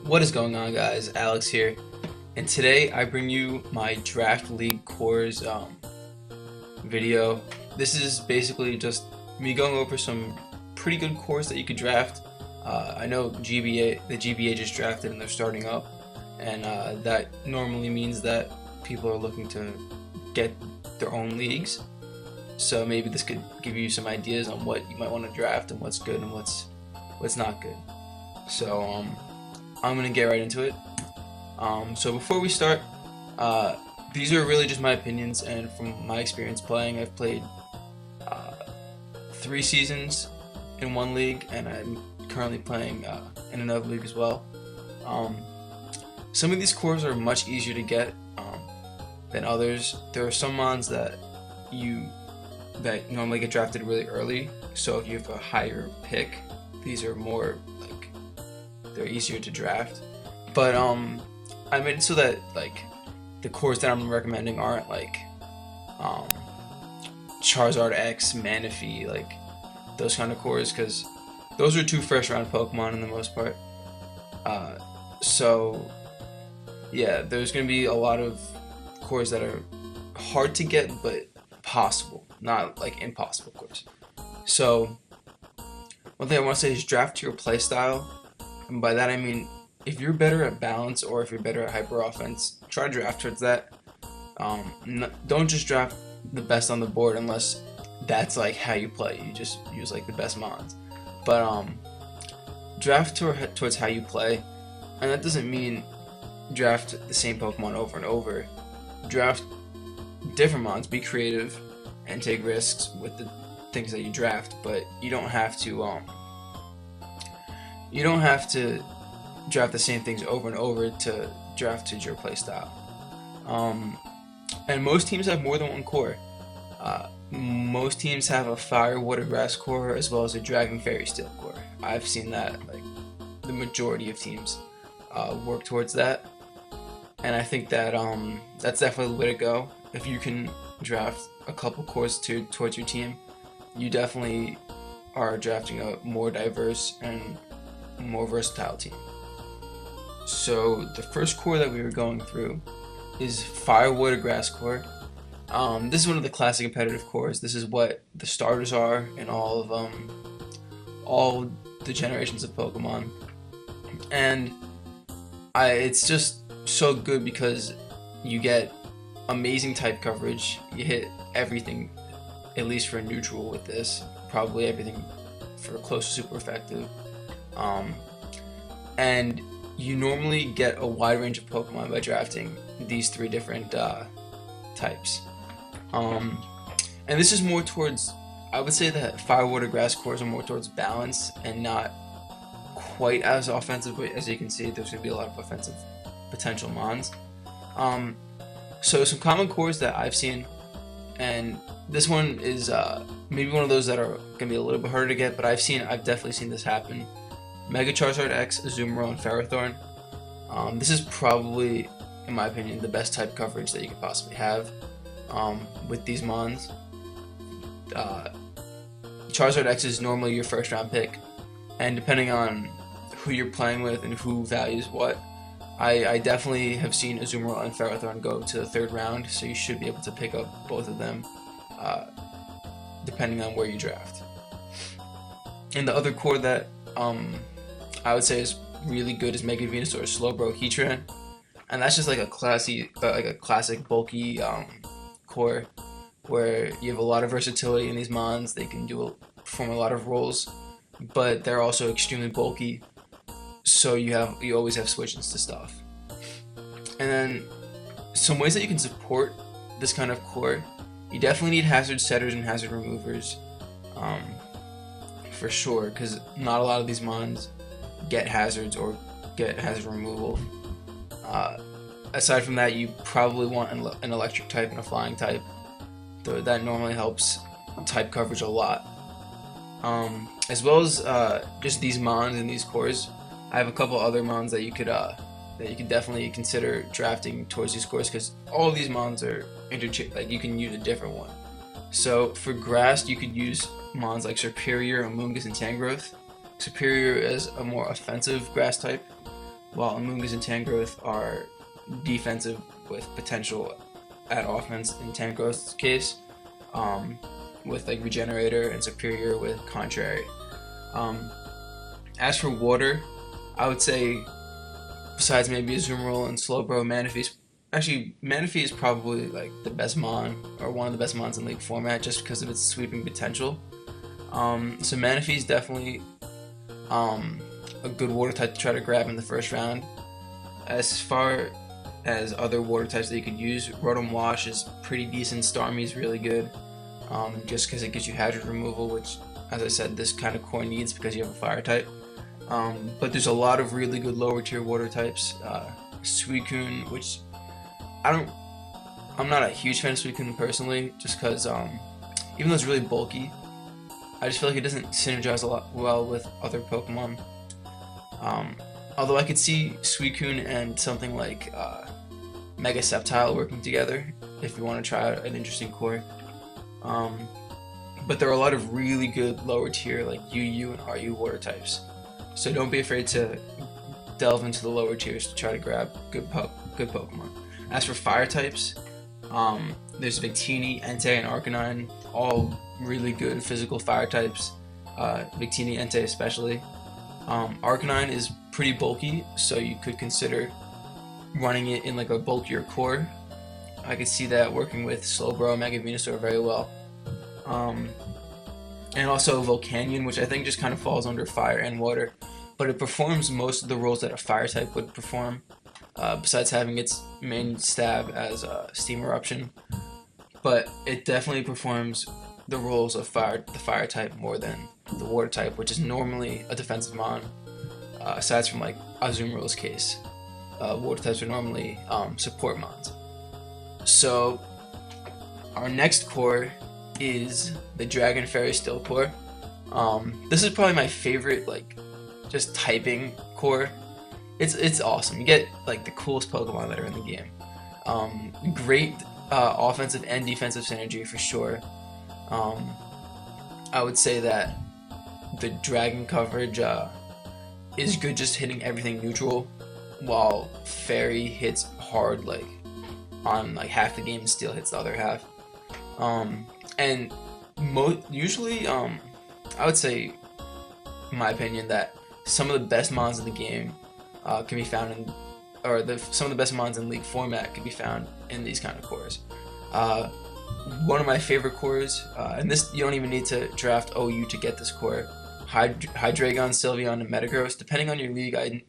What is going on, guys? Alex here, and today I bring you my Draft League Cores video. This is basically just me going over some pretty good cores that you could draft. I know the GBA just drafted and they're starting up, and that normally means that people are looking to get their own leagues. So maybe this could give you some ideas on what you might want to draft and what's good and what's not good. So I'm gonna get right into it. So before we start, these are really just my opinions, and from my experience playing, I've played 3 seasons in one league, and I'm currently playing in another league as well. Some of these cores are much easier to get than others. There are some mons that normally get drafted really early, so if you have a higher pick, these are more like they're easier to draft. But I made it so that like the cores that I'm recommending aren't like Charizard X, Manaphy, like those kind of cores, because those are 2 first round Pokemon in the most part. So yeah, there's gonna be a lot of cores that are hard to get but possible, not like impossible cores. So one thing I want to say is draft to your playstyle, and by that I mean if you're better at balance or if you're better at hyper offense, try to draft towards that. Don't just draft the best on the board unless that's like how you play. You just use like the best mons. But draft towards how you play, and that doesn't mean draft the same Pokemon over and over. Draft different mons, be creative, and take risks with the things that you draft. But you don't have to draft the same things over and over to draft to your playstyle. And most teams have more than one core. Most teams have a Fire, Water, Grass core as well as a Dragon, Fairy, Steel core. I've seen that like the majority of teams work towards that, and I think that that's definitely the way to go. If you can draft a couple cores towards your team, you definitely are drafting a more diverse and more versatile team. So the first core that we were going through is Fire, Water, Grass core. This is one of the classic competitive cores. This is what the starters are in all the generations of Pokemon, and it's just so good because you get amazing type coverage. You hit everything, at least for neutral with this. Probably everything for close to super effective. And you normally get a wide range of Pokemon by drafting these 3 different types. And this is more towards, I would say that Fire, Water, Grass cores are more towards balance and not quite as offensive, but as you can see, there's going to be a lot of offensive potential mons. So some common cores that I've seen, and this one is maybe one of those that are going to be a little bit harder to get, but I've definitely seen this happen. Mega Charizard X, Azumarill, and Ferrothorn. This is probably, in my opinion, the best type coverage that you could possibly have with these mons. Charizard X is normally your first round pick, and depending on who you're playing with and who values what, I definitely have seen Azumarill and Ferrothorn go to the 3rd round, so you should be able to pick up both of them depending on where you draft. And the other core that I would say is really good is Mega Venusaur, Slowbro, Heatran, and that's just like a classic bulky core where you have a lot of versatility in these mons. They can perform a lot of roles, but they're also extremely bulky, so you always have switches to stuff. And then some ways that you can support this kind of core: you definitely need hazard setters and hazard removers, for sure, because not a lot of these mons get hazards or get hazard removal. Aside from that, you probably want an electric type and a flying type. That normally helps type coverage a lot. As well as just these mons and these cores, I have a couple other mons that you could definitely consider drafting towards these cores, because all of these mons are like you can use a different one. So for grass, you could use mons like Serperior, Amoonguss, and Tangrowth. Serperior is a more offensive grass type, while Amoonguss and Tangrowth are defensive with potential at offense in Tangrowth's case, with like Regenerator, and Superior with Contrary. Um, as for water, I would say besides maybe Azumarill and Slowbro, Manaphy is probably like the best mon, or one of the best mons in League format, just because of its sweeping potential. So Manaphy is definitely a good water type to try to grab in the first round. As far as other water types that you could use, Rotom Wash is pretty decent. Starmie is really good, just because it gives you hazard removal, which, as I said, this kind of core needs because you have a fire type. But there's a lot of really good lower tier water types. Suicune, which I'm not a huge fan of Suicune personally, just because even though it's really bulky, I just feel like it doesn't synergize a lot well with other Pokemon. Although I could see Suicune and something like Mega Sceptile working together if you want to try out an interesting core. But there are a lot of really good lower tier like UU and RU water types. So don't be afraid to delve into the lower tiers to try to grab good Pokemon. As for fire types, there's Victini, Entei, and Arcanine, all really good physical fire types. Victini, Entei especially. Arcanine is pretty bulky, so you could consider running it in like a bulkier core. I could see that working with Slowbro and Mega Venusaur very well. And also Volcanion, which I think just kind of falls under fire and water, but it performs most of the roles that a fire type would perform, besides having its main stab as Steam Eruption. But it definitely performs the roles of the fire type more than the water type, which is normally a defensive mon. Aside from like Azumarill's case, water types are normally support mons. So our next core is the Dragon Fairy Steel core. This is probably my favorite, like, just typing core. It's awesome. You get like the coolest Pokemon that are in the game. Great offensive and defensive synergy for sure. I would say that the dragon coverage is good, just hitting everything neutral, while Fairy hits hard like on like half the game and Steel hits the other half. And usually, I would say, in my opinion, that some of the best mons in the game can be found in, or some of the best mons in League format can be found in these kind of cores. One of my favorite cores, and this you don't even need to draft OU to get this core. Hydreigon, Sylveon, and Metagross. Depending on your league, I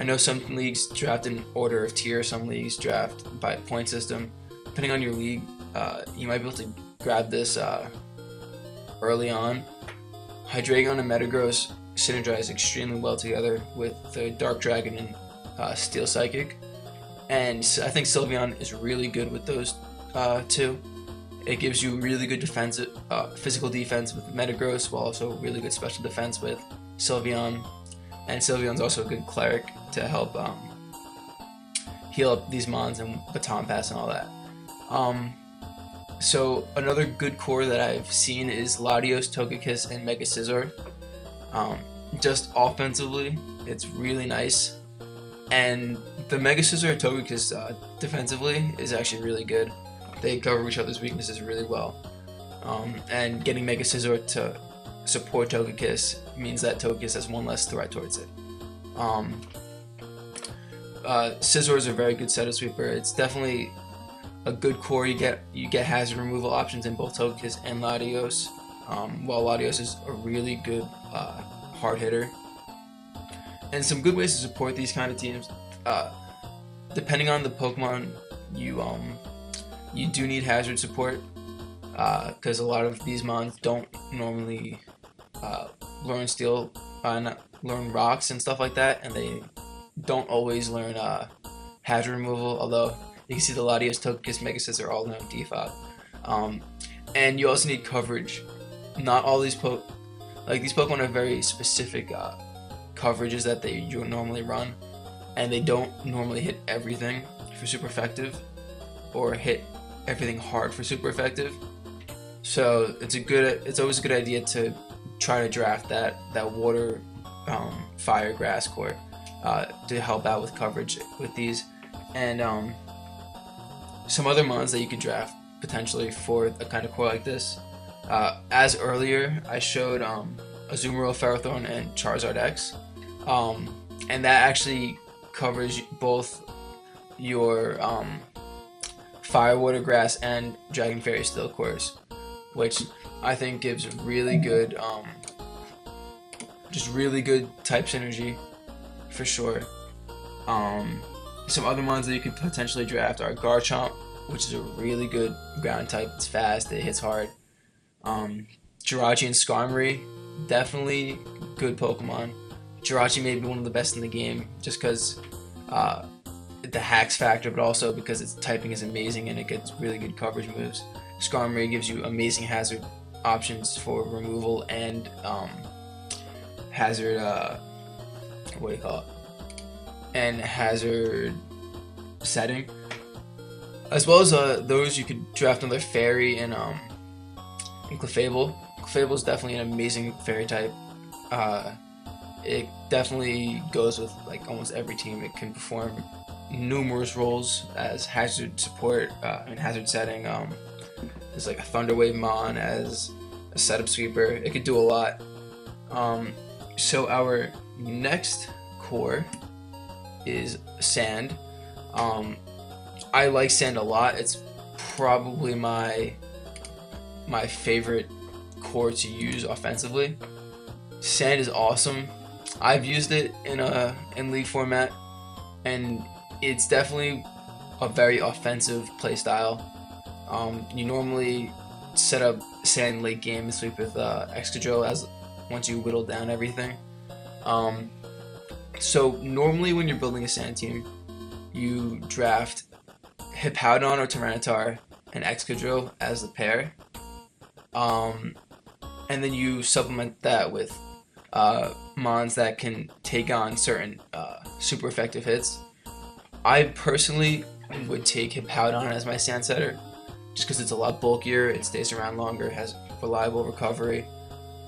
know some leagues draft in order of tier, some leagues draft by point system. Depending on your league, you might be able to grab this early on. Hydreigon and Metagross synergize extremely well together with the Dark Dragon and Steel Psychic, and I think Sylveon is really good with those two. It gives you really good defensive, physical defense with Metagross, while also really good special defense with Sylveon. And Sylveon's also a good cleric to help heal up these mons and Baton Pass and all that. So another good core that I've seen is Latios, Togekiss, and Mega Scizor. Just offensively, it's really nice. And the Mega Scizor Togekiss defensively is actually really good. They cover each other's weaknesses really well. And getting Mega Scizor to support Togekiss means that Togekiss has one less threat towards it. Scizor is a very good Seto Sweeper. It's definitely a good core. You get hazard removal options in both Togekiss and Latios, while Latios is a really good hard hitter. And some good ways to support these kind of teams. Depending on the Pokemon, you do need hazard support, because a lot of these mons don't normally learn Steel, learn Rocks and stuff like that, and they don't always learn hazard removal. Although you can see the Latios, Togekiss, Mega Scizor all know defog. And you also need coverage. Not all these these Pokemon have very specific coverages that you normally run, and they don't normally hit everything for super effective, or hit everything hard for super effective. So it's always a good idea to try to draft that water, fire, grass core. to help out with coverage with these. And some other mons that you could draft potentially for a kind of core like this. As earlier, I showed Azumarill, Ferrothorn, and Charizard X. And that actually covers both your Fire, Water, Grass, and Dragon Fairy Steel cores, which I think gives really good, just really good type synergy for sure. Some other ones that you could potentially draft are Garchomp, which is a really good ground type. It's fast, it hits hard. Jirachi and Skarmory, definitely good Pokemon. Jirachi may be one of the best in the game just because the hacks factor, but also because its typing is amazing and it gets really good coverage moves. Skarmory gives you amazing hazard options for removal and hazard, what do you call it? And hazard setting. As well as those, you could draft another fairy in Clefable. Clefable is definitely an amazing fairy type. It definitely goes with like almost every team. It can perform numerous roles as hazard support and hazard setting. There's like a Thunder Wave Mon as a setup sweeper. It could do a lot. So our next core is Sand. I like Sand a lot. It's probably my favorite core to use offensively. Sand is awesome. I've used it in League format, and it's definitely a very offensive playstyle. You normally set up Sand late game and sweep with Excadrill as once you whittle down everything. So normally when you're building a Sand team, you draft Hippowdon or Tyranitar and Excadrill as the pair. And then you supplement that with mons that can take on certain super effective hits. I personally would take Hippowdon as my Sand setter just because it's a lot bulkier, it stays around longer, has reliable recovery.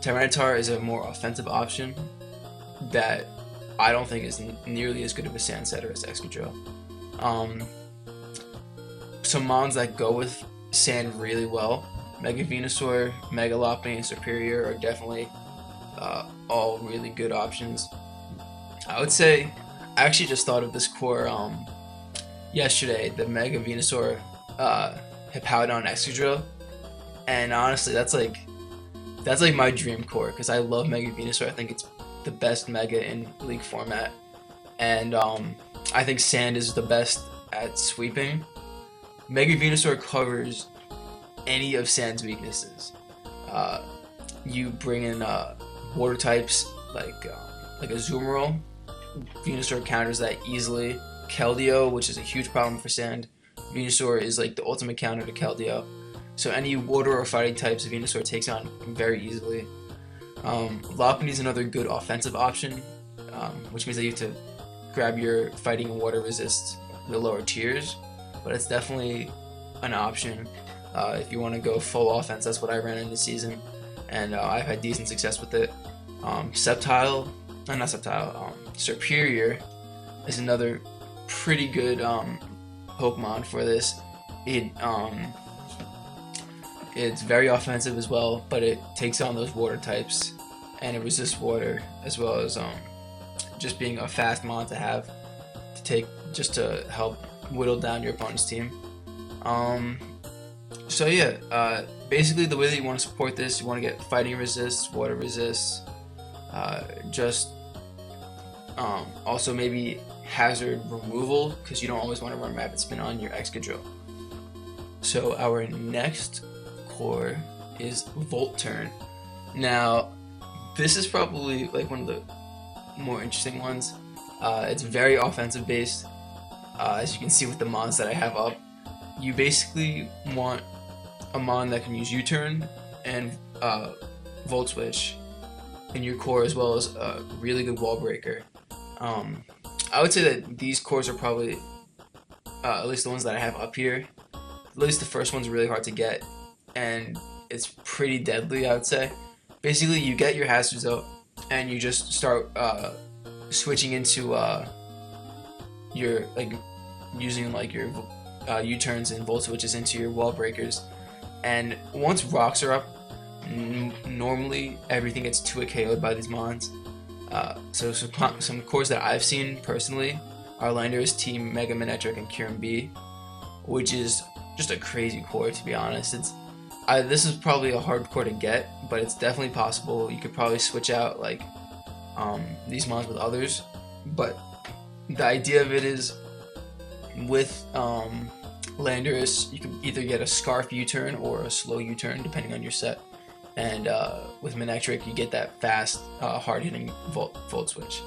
Tyranitar is a more offensive option that I don't think is nearly as good of a Sand setter as Excadrill. Some mons that go with Sand really well, Mega Venusaur, Mega Lopunny, and Serperior are definitely all really good options. I would say, I actually just thought of this core yesterday, the Mega Venusaur, Hippowdon, Excadrill, and honestly, that's like my dream core because I love Mega Venusaur. I think it's the best Mega in League format, and I think Sand is the best at sweeping. Mega Venusaur covers any of Sand's weaknesses. You bring in water types like Azumarill. Venusaur counters that easily. Keldeo, which is a huge problem for Sand. Venusaur is like the ultimate counter to Keldeo. So any water or fighting types Venusaur takes on very easily. Lopunny is another good offensive option, which means that you have to grab your fighting and water resists the lower tiers, but it's definitely an option if you want to go full offense. That's what I ran in this season, and I've had decent success with it. Serperior is another pretty good Pokemon for this. It's very offensive as well, but it takes on those water types, and it resists water, as well as just being a fast mon to have to take just to help whittle down your opponent's team. So yeah, basically the way that you want to support this, you want to get fighting resists, water resists, also maybe hazard removal, because you don't always want to run Rapid Spin on your Excadrill. So our next core is Volturn. Now, this is probably like one of the more interesting ones. It's very offensive based. As you can see with the mons that I have up, you basically want a mon that can use U-turn and Volt Switch in your core, as well as a really good wall breaker. I would say that these cores are probably, at least the ones that I have up here, at least the first one's really hard to get, and it's pretty deadly, I would say. Basically, you get your hazards out, and you just start switching into your like using like your U-turns and volt switches into your wall breakers. And once rocks are up, normally everything gets 2-hit KO'd by these mons. So some cores that I've seen personally are Landorus T, Mega Manectric, and Kyurem B, which is just a crazy core, to be honest. This is probably a hard core to get, but it's definitely possible. You could probably switch out like these mons with others, but the idea of it is with Landorus, you can either get a Scarf U-turn or a slow U-turn depending on your set, and with Manectric you get that fast, hard-hitting volt switch.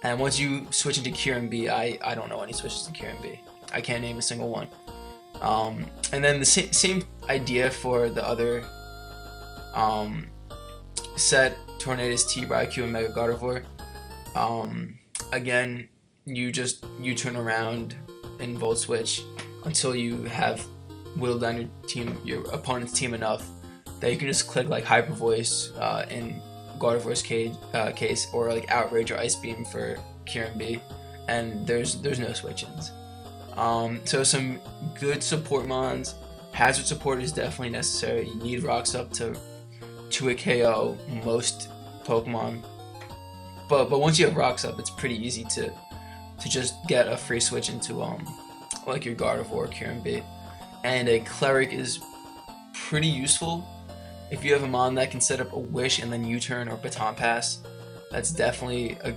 And once you switch into Kyurem B, I don't know any switches to Kyurem B. I can't name a single one. And then the same idea for the other set, Tornadus T, Raikou, and Mega Gardevoir. Again, you turn around and volt switch until you have whittled down your opponent's team enough that you can just click like Hyper Voice in Gardevoir's case, or like Outrage or Ice Beam for Kyurem B, and there's no switch-ins. So some good support mons. Hazard support is definitely necessary. You need rocks up to a KO most Pokemon, but once you have rocks up, it's pretty easy to just get a free switch into like your Gardevoir or Kyurem B. And a Cleric is pretty useful if you have a mon that can set up a Wish and then U-turn or Baton Pass. That's definitely a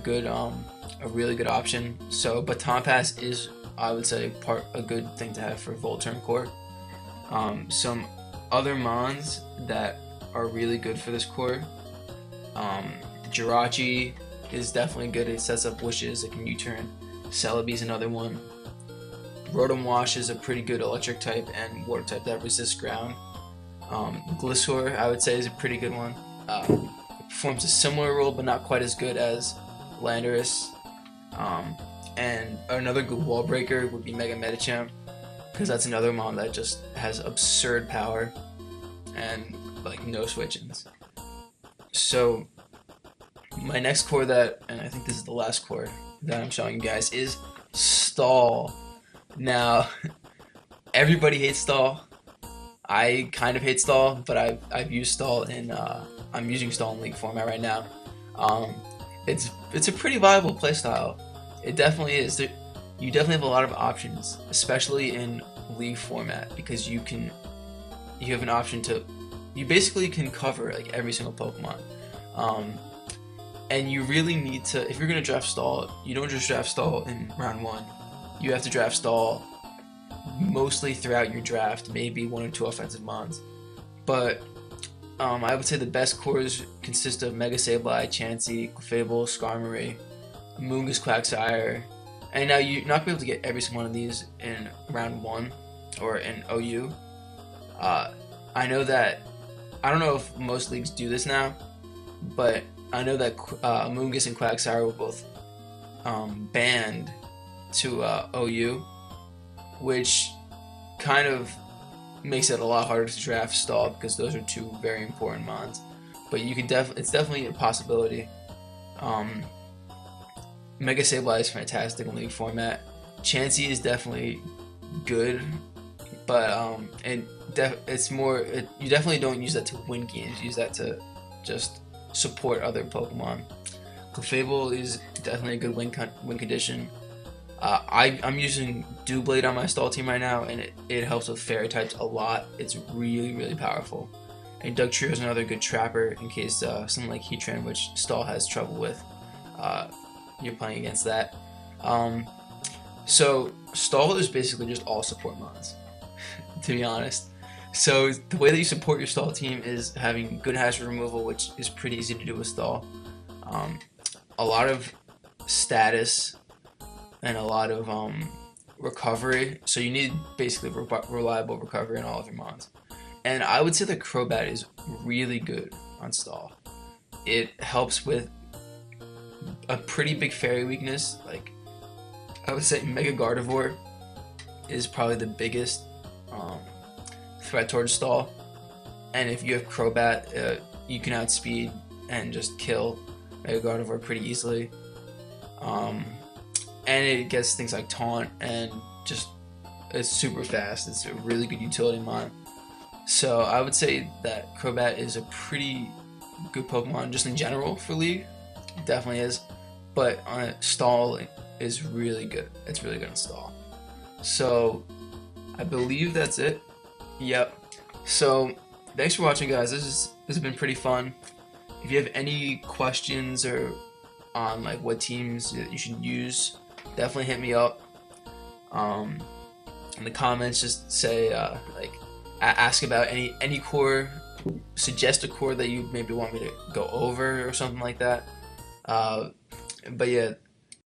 really good option. So Baton Pass is, I would say, a good thing to have for Volturn core. Some other mons that are really good for this core. Jirachi is definitely good. It sets up Wishes. It can U-turn. Celebi's another one. Rotom Wash is a pretty good electric type and water type that resists ground. Gliscor, I would say, is a pretty good one. Performs a similar role, but not quite as good as Landorus. And another good wall breaker would be Mega Medicham, because that's another mon that just has absurd power and like no switch-ins. So my next core and I think this is the last core that I'm showing you guys, is Stall. Now, everybody hates Stall. I kind of hate Stall, but I've used Stall I'm using Stall in League format right now. It's a pretty viable playstyle. It definitely is. You definitely have a lot of options, especially in League format, because you have an option you basically can cover like every single Pokemon. And you really need to, if you're going to draft Stall, you don't just draft Stall in round 1. You have to draft Stall mostly throughout your draft, maybe 1 or 2 offensive mons. But I would say the best cores consist of Mega Sableye, Chansey, Clefable, Skarmory, Amoonguss, Quagsire. And now you're not going to be able to get every single one of these in round 1 or in OU. I know that, I don't know if most leagues do this now, but I know that Amoonguss and Quagsire were both banned to OU, which kind of makes it a lot harder to draft Stall, because those are 2 very important mons. But you can it's definitely a possibility. Mega Sableye is fantastic in League format. Chansey is definitely good, but it's more. You definitely don't use that to win games. Use that to just support other Pokemon. Clefable is definitely a good win condition. I'm using Doublade on my Stall team right now, and it helps with Fairy types a lot. It's really, really powerful. And Dugtrio is another good trapper in case something like Heatran, which Stall has trouble with, you're playing against that. So Stall is basically just all support mons, to be honest. So the way that you support your Stall team is having good hazard removal, which is pretty easy to do with Stall. A lot of status and a lot of recovery. So you need basically reliable recovery in all of your mons. And I would say the Crobat is really good on Stall. It helps with a pretty big fairy weakness. Like, I would say Mega Gardevoir is probably the biggest threat towards Stall. And if you have Crobat, you can outspeed and just kill Mega Gardevoir pretty easily. And it gets things like taunt and just it's super fast. It's a really good utility mon. So I would say that Crobat is a pretty good Pokemon just in general for League. It definitely is. But on Stall is really good. It's really good in Stall. So I believe that's it. Yep. So thanks for watching, guys. This has been pretty fun. If you have any questions or on like what teams that you should use, definitely hit me up. In the comments, just say ask about any core, suggest a core that you maybe want me to go over or something like that. But yeah,